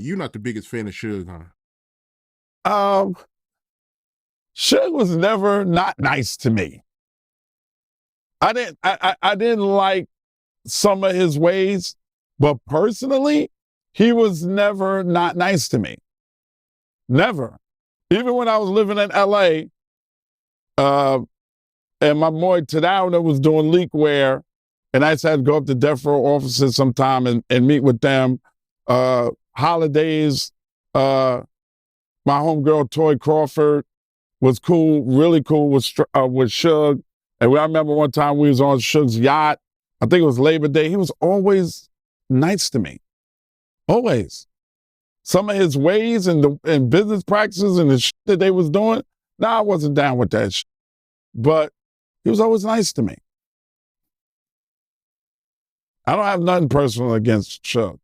you're not the biggest fan of Suge, huh? Suge was never not nice to me. I didn't like some of his ways, but personally, he was never not nice to me. Never. Even when I was living in LA, and my boy Tadao was doing leakware, and I just had to go up to Death Row offices sometime and meet with them. Holidays, my homegirl Toy Crawford was cool, really cool with Suge. And I remember one time we was on Suge's yacht. I think it was Labor Day. He was always nice to me. Always. Some of his ways and business practices and the shit that they was doing, I wasn't down with that shit. But he was always nice to me. I don't have nothing personal against Suge.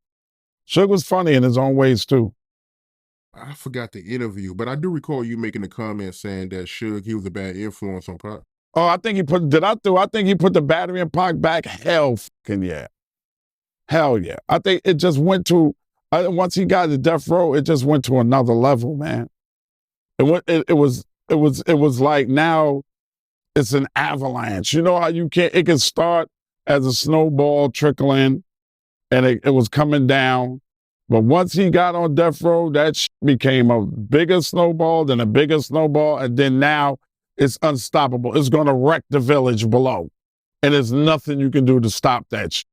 Suge was funny in his own ways too. I forgot the interview, but I do recall you making a comment saying that Suge, he was a bad influence on Pac. Oh, I think he put the battery in Pac back. Hell fucking yeah. Hell yeah. I think it just went to, once he got to Death Row, it just went to another level, man. It was like now it's an avalanche. You know how it can start as a snowball trickling and it was coming down. But once he got on Death Row, that became a bigger snowball, then a bigger snowball, and then now it's unstoppable. It's going to wreck the village below. And there's nothing you can do to stop that shit.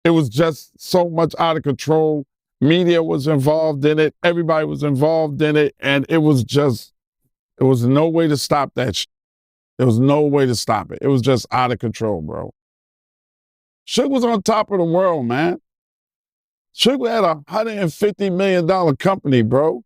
It was just so much out of control. Media was involved in it. Everybody was involved in it. And it was no way to stop that shit. There was no way to stop it. It was just out of control, bro. Suge was on top of the world, man. Suge had a $150 million company, bro.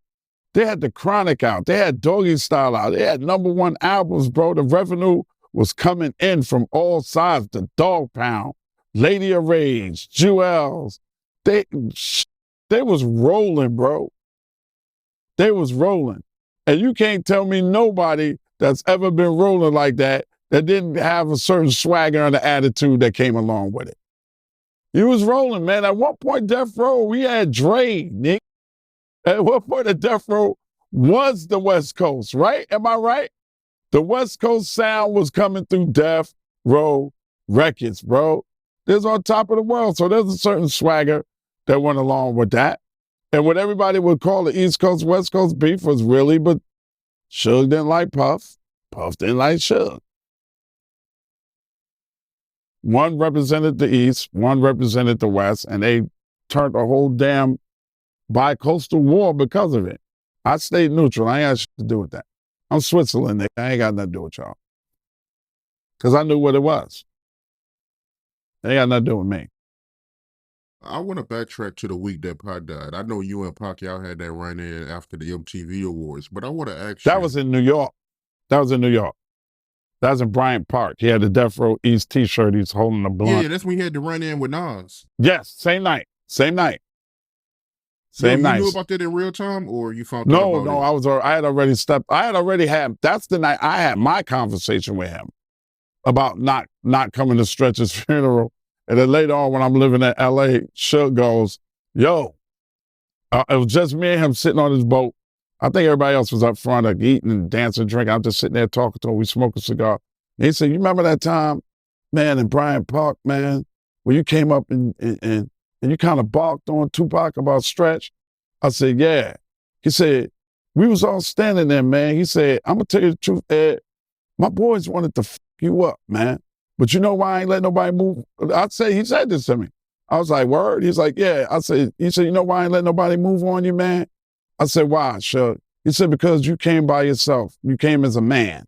They had the Chronic out. They had Doggy Style out. They had #1 albums, bro. The revenue was coming in from all sides. The Dog Pound, Lady of Rage, Jewels. They was rolling, bro. They was rolling. And you can't tell me nobody that's ever been rolling like that didn't have a certain swagger and an attitude that came along with it. He was rolling, man. At one point, Death Row, we had Dre, Nick. At one point, the Death Row was the West Coast, right? Am I right? The West Coast sound was coming through Death Row Records, bro. It was on top of the world. So there's a certain swagger that went along with that. And what everybody would call the East Coast, West Coast beef was really, but Suge didn't like Puff. Puff didn't like Suge. One represented the East, one represented the West, and they turned a whole damn bi-coastal war because of it. I stayed neutral. I ain't got shit to do with that. I'm Switzerland, nigga. I ain't got nothing to do with y'all. Because I knew what it was. They ain't got nothing to do with me. I want to backtrack to the week that Pac died. I know you and Pac, y'all had that run-in after the MTV Awards, but I want to ask you. That was in New York. That was in Bryant Park. He had the Death Row East t-shirt. He's holding a blunt. Yeah, that's when he had to run in with Nas. Yes, same night. Same night. You knew about that in real time, or you found out about it? I had already had, that's the night I had my conversation with him about not coming to Stretch's funeral. And then later on, when I'm living in LA, Suge goes, yo, it was just me and him sitting on his boat. I think everybody else was up front, like, eating and dancing, drinking. I'm just sitting there talking to him. We smoke a cigar. And he said, you remember that time, man, in Bryant Park, man, where you came up and you kind of balked on Tupac about Stretch? I said, yeah. He said, we was all standing there, man. He said, I'm going to tell you the truth, Ed. My boys wanted to fuck you up, man. But you know why I ain't let nobody move? He said this to me. I was like, word? He's like, yeah. He said, you know why I ain't let nobody move on you, man? I said, why, Suge? He said, because you came by yourself. You came as a man.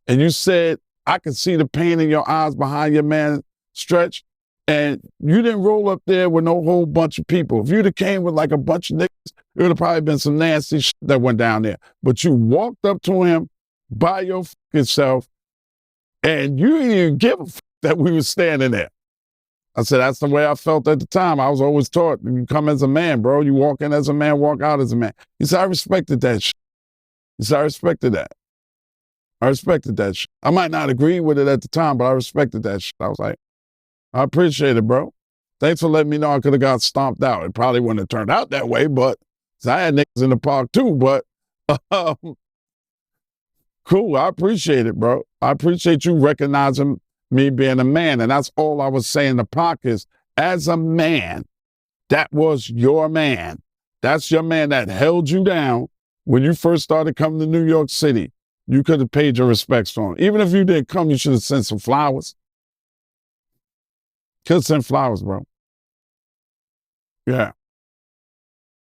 And you said, I could see the pain in your eyes behind your man, Stretch. And you didn't roll up there with no whole bunch of people. If you'd have came with like a bunch of niggas, it would have probably been some nasty shit that went down there. But you walked up to him by your fucking self, and you didn't even give a fuck that we were standing there. I said, that's the way I felt at the time. I was always taught, you come as a man, bro. You walk in as a man, walk out as a man. He said, I respected that shit. He said, I respected that. I respected that shit. I might not agree with it at the time, but I respected that shit. I was like, I appreciate it, bro. Thanks for letting me know I could have got stomped out. It probably wouldn't have turned out that way, but So I had niggas in the park too, but cool. I appreciate it, bro. I appreciate you recognizing me being a man. And that's all I was saying to Pac is, as a man, that was your man. That's your man that held you down when you first started coming to New York City. You could have paid your respects to him. Even if you didn't come, you should have sent some flowers. Could have sent flowers, bro. Yeah.